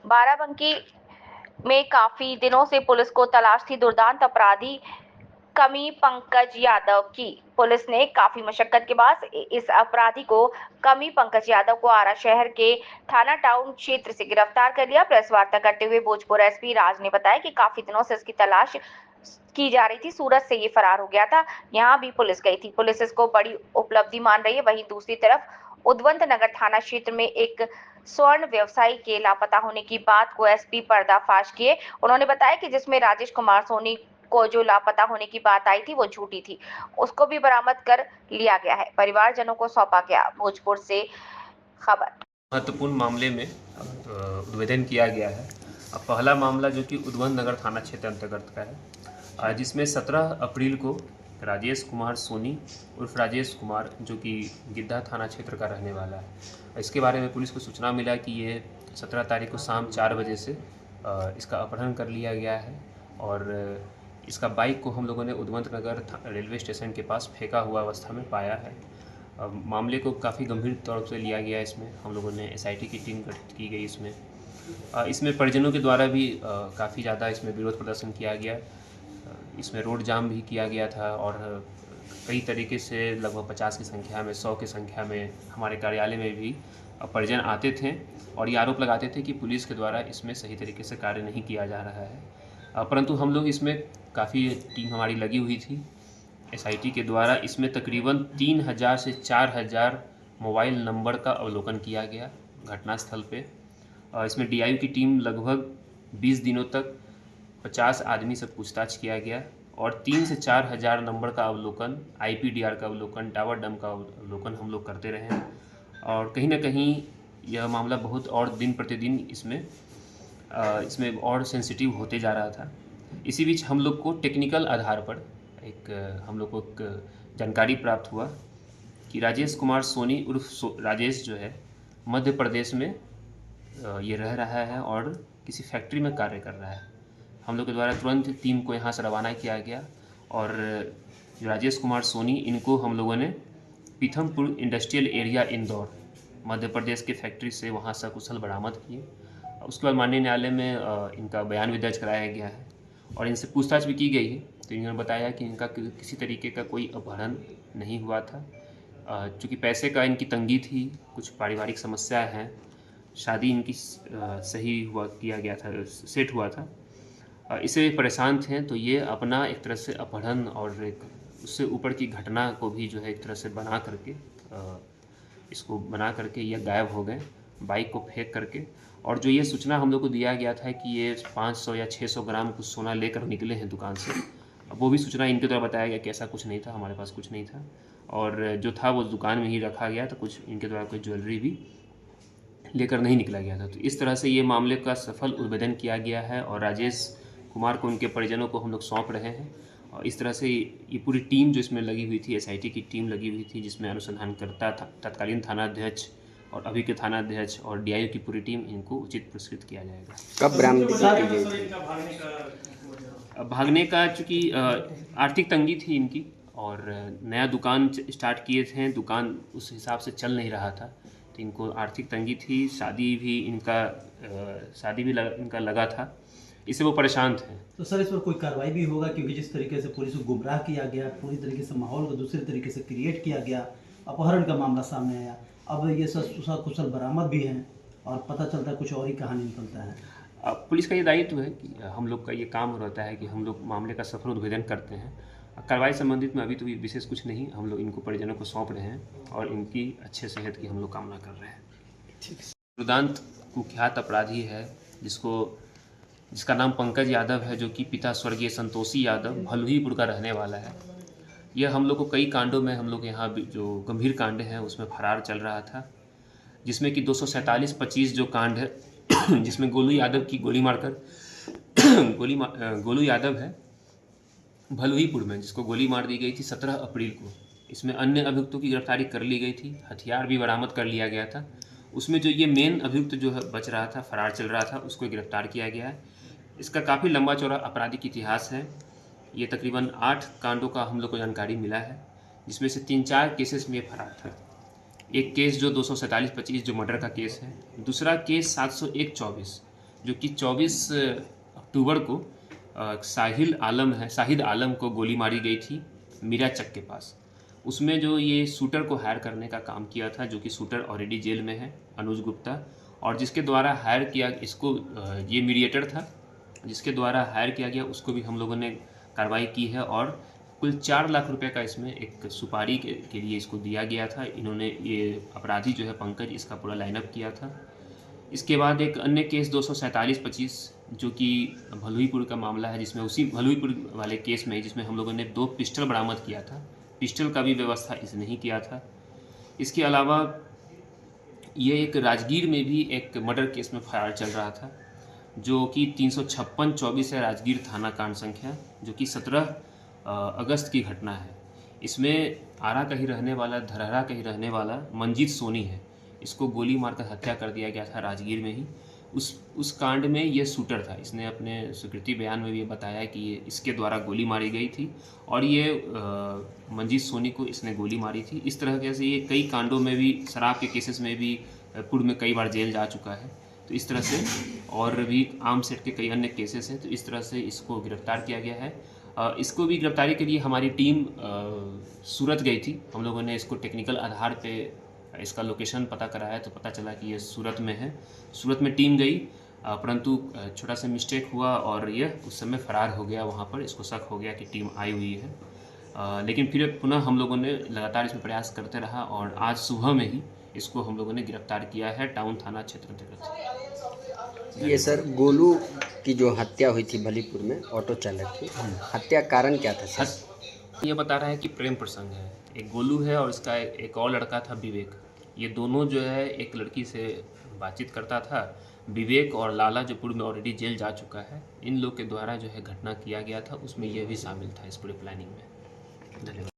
बाराबंकी में काफी दिनों से पुलिस को तलाश थी दुर्दांत अपराधी कमी पंकज यादव की। पुलिस ने काफी मशक्कत के बाद इस अपराधी को कमी पंकज यादव को आरा शहर के थाना टाउन क्षेत्र से गिरफ्तार कर लिया। प्रेस वार्ता करते हुए भोजपुर एसपी राज ने बताया कि काफी दिनों से इसकी तलाश की जा रही थी। सूरत से ये फरार हो गया था, यहाँ भी पुलिस गई थी। पुलिस इसको बड़ी उपलब्धि मान रही है। वहीं दूसरी तरफ उद्वंत नगर थाना क्षेत्र में एक स्वर्ण व्यवसायी के लापता होने की बात को एसपी पर्दाफाश किए। उन्होंने बताया कि जिसमें राजेश कुमार सोनी को जो लापता होने की बात आई थी वो झूठी थी, उसको भी बरामद कर लिया गया है, परिवारजनों को सौंपा गया। भोजपुर से खबर। महत्वपूर्ण मामले में उद्भेदन किया गया है। अब पहला मामला जो कि उद्वंत नगर थाना क्षेत्र अंतर्गत का है, जिसमें 17 अप्रैल को राजेश कुमार सोनी उर्फ राजेश कुमार जो कि गिद्धा थाना क्षेत्र का रहने वाला है, इसके बारे में पुलिस को सूचना मिला कि ये 17 तारीख को शाम 4 बजे से इसका अपहरण कर लिया गया है और इसका बाइक को हम लोगों ने उद्वंत नगर रेलवे स्टेशन के पास फेंका हुआ अवस्था में पाया है। मामले को काफ़ी गंभीर तौर से लिया गया। इसमें हम लोगों ने एसआईटी की टीम गठित की गई। इसमें परिजनों के द्वारा भी काफ़ी ज़्यादा इसमें विरोध प्रदर्शन किया गया। इसमें रोड जाम भी किया गया था और कई तरीके से लगभग 50 की संख्या में 100 की संख्या में हमारे कार्यालय में भी परिजन आते थे और ये आरोप लगाते थे कि पुलिस के द्वारा इसमें सही तरीके से कार्य नहीं किया जा रहा है। परंतु हम लोग इसमें काफ़ी टीम हमारी लगी हुई थी एसआईटी के द्वारा। इसमें तकरीबन 3000 से 4000 मोबाइल नंबर का अवलोकन किया गया घटनास्थल पे। इसमें डीआईयू की टीम लगभग 20 दिनों तक 50 आदमी से पूछताछ किया गया और 3 से 4000 नंबर का अवलोकन, आईपीडीआर का अवलोकन, टावर डंप का अवलोकन हम लोग करते रहे और कहीं ना कहीं यह मामला बहुत और दिन प्रतिदिन इसमें और सेंसिटिव होते जा रहा था। इसी बीच हम लोग को टेक्निकल आधार पर हम लोग को एक जानकारी प्राप्त हुआ कि राजेश कुमार सोनी उर्फ राजेश जो है मध्य प्रदेश में ये रह रहा है और किसी फैक्ट्री में कार्य कर रहा है। हम लोग के द्वारा तुरंत टीम को यहाँ से रवाना किया गया और जो राजेश कुमार सोनी इनको हम लोगों ने पीथमपुर इंडस्ट्रियल एरिया इंदौर मध्य प्रदेश के फैक्ट्री से वहाँ सकुशल बरामद किए। उसके बाद माननीय न्यायालय में इनका बयान भी दर्ज कराया गया है और इनसे पूछताछ भी की गई है। तो इन्होंने बताया कि इनका किसी तरीके का कोई अपहरण नहीं हुआ था। चूँकि पैसे का इनकी तंगी थी, कुछ पारिवारिक समस्या हैं, शादी इनकी सही किया गया था, सेट हुआ था, इससे परेशान थे। तो ये अपना एक तरह से अपहरण और एक उससे ऊपर की घटना को भी जो है एक तरह से बना करके ये गायब हो गए बाइक को फेंक करके। और जो ये सूचना हम लोग को दिया गया था कि ये 500 या 600 ग्राम कुछ सोना लेकर निकले हैं दुकान से, वो भी सूचना इनके द्वारा बताया गया कि ऐसा कुछ नहीं था, हमारे पास कुछ नहीं था और जो था वो दुकान में ही रखा गया था। कुछ इनके द्वारा कोई ज्वेलरी भी लेकर नहीं निकला गया था। तो इस तरह से ये मामले का सफल उद्भेदन किया गया है और राजेश कुमार को उनके परिजनों को हम लोग सौंप रहे हैं। और इस तरह से ये पूरी टीम जो इसमें लगी हुई थी, एसआईटी की टीम लगी हुई थी, जिसमें अनुसंधानकर्ता था, तत्कालीन थानाध्यक्ष और अभी के थानाध्यक्ष और डीआईयू की पूरी टीम, इनको उचित पुरस्कृत किया जाएगा। कब बरामदगी की गई? भागने का चूँकि आर्थिक तंगी थी इनकी और नया दुकान स्टार्ट किए थे, दुकान उस हिसाब से चल नहीं रहा था, तो इनको आर्थिक तंगी थी। शादी भी इनका लगा था, इससे वो परेशान थे। तो सर इस पर कोई कार्रवाई भी होगा, क्योंकि जिस तरीके से पुलिस को गुमराह किया गया, पूरी तरीके से माहौल को दूसरे तरीके से क्रिएट किया गया, अपहरण का मामला सामने आया, अब ये कुशल बरामद भी हैं और पता चलता है कुछ और ही कहानी निकलता है। अब पुलिस का ये दायित्व है कि हम लोग का ये काम रहता है कि हम लोग मामले का सफल उद्भेदन करते हैं। कार्रवाई संबंधित में अभी तो विशेष कुछ नहीं, हम लोग इनको परिजनों को सौंप रहे हैं और इनकी अच्छे सेहत की हम लोग कामना कर रहे हैं। दुर्दांत कुख्यात अपराधी है जिसका नाम पंकज यादव है, जो कि पिता स्वर्गीय संतोषी यादव भलुहीपुर का रहने वाला है। यह हम लोग को कई कांडों में, हम लोग यहाँ जो गंभीर कांड हैं उसमें फरार चल रहा था, जिसमें कि 247-25 जो कांड है जिसमें गोलू यादव की गोली मारकर गोलू यादव है भलुहीपुर में, जिसको गोली मार दी गई थी 17 अप्रैल को। इसमें अन्य अभियुक्तों की गिरफ्तारी कर ली गई थी, हथियार भी बरामद कर लिया गया था। उसमें जो ये मेन अभियुक्त जो है बच रहा था, फरार चल रहा था, उसको गिरफ्तार किया गया है। इसका काफ़ी लंबा चौड़ा आपराधिक इतिहास है। ये तकरीबन 8 कांडों का हम लोग को जानकारी मिला है, जिसमें से 3-4 केसेस में ये फरार था। एक केस जो 247-25 जो मर्डर का केस है, दूसरा केस 701-24 जो कि 24 अक्टूबर को शाहिद आलम को गोली मारी गई थी मीरा चक के पास। उसमें जो ये शूटर को हायर करने का काम किया था, जो कि शूटर ऑलरेडी जेल में है, अनुज गुप्ता, और जिसके द्वारा हायर किया इसको, ये मीडिएटर था जिसके द्वारा हायर किया गया, उसको भी हम लोगों ने कार्रवाई की है और कुल 4 लाख रुपए का इसमें एक सुपारी के लिए इसको दिया गया था। इन्होंने ये अपराधी जो है पंकज, इसका पूरा लाइनअप किया था। इसके बाद एक अन्य केस 247-25 जो कि भलुईपुर का मामला है, जिसमें उसी भलुईपुर वाले केस में जिसमें हम लोगों ने 2 पिस्टल बरामद किया था। पिस्टल का भी व्यवस्था इसने ही किया था। इसके अलावा ये एक राजगीर में भी एक मर्डर केस में फरार चल रहा था, जो कि 356-24 है राजगीर थाना कांड संख्या, जो कि 17 अगस्त की घटना है। इसमें आरा का ही रहने वाला, धरहरा का ही रहने वाला मंजीत सोनी है, इसको गोली मारकर हत्या कर दिया गया था राजगीर में ही। उस कांड में ये शूटर था। इसने अपने स्वीकृति बयान में भी ये बताया कि ये इसके द्वारा गोली मारी गई थी और ये मंजीत सोनी को इसने गोली मारी थी। इस तरह से ये कई कांडों में भी, शराब के केसेस में भी पूर्व में कई बार जेल जा चुका है। तो इस तरह से और भी आर्म सेट के कई अन्य केसेस हैं। तो इस तरह से इसको गिरफ्तार किया गया है। इसको भी गिरफ्तारी के लिए हमारी टीम सूरत गई थी। हम लोगों ने इसको टेक्निकल आधार पे इसका लोकेशन पता कराया तो पता चला कि ये सूरत में है। सूरत में टीम गई, परंतु छोटा सा मिस्टेक हुआ और ये उस समय फरार हो गया वहाँ पर। इसको शक हो गया कि टीम आई हुई है, लेकिन फिर पुनः हम लोगों ने लगातार इसमें प्रयास करते रहा और आज सुबह में ही इसको हम लोगों ने गिरफ्तार किया है टाउन थाना क्षेत्र अंतर्गत। ये सर गोलू की जो हत्या हुई थी भलीपुर में, ऑटो चालक की हत्या कारण क्या था सर? ये बता रहा है कि प्रेम प्रसंग है। एक गोलू है और इसका एक और लड़का था विवेक। ये दोनों जो है एक लड़की से बातचीत करता था। विवेक और लाला जो पूर्व में ऑलरेडी जेल जा चुका है, इन लोग के द्वारा जो है घटना किया गया था, उसमें यह भी शामिल था इस पूरे प्लानिंग में। धन्यवाद।